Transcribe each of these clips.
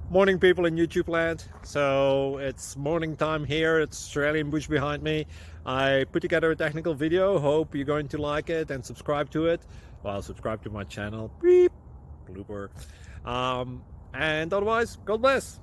Morning, people in YouTube land. So it's morning time here. It's Australian bush behind me. I put together a technical video. Hope you're going to like it and subscribe to it. Well, subscribe to my channel. Beep, blooper. And otherwise, God bless.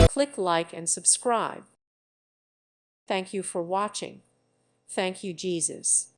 Click like and subscribe. Thank you for watching. Thank you, Jesus.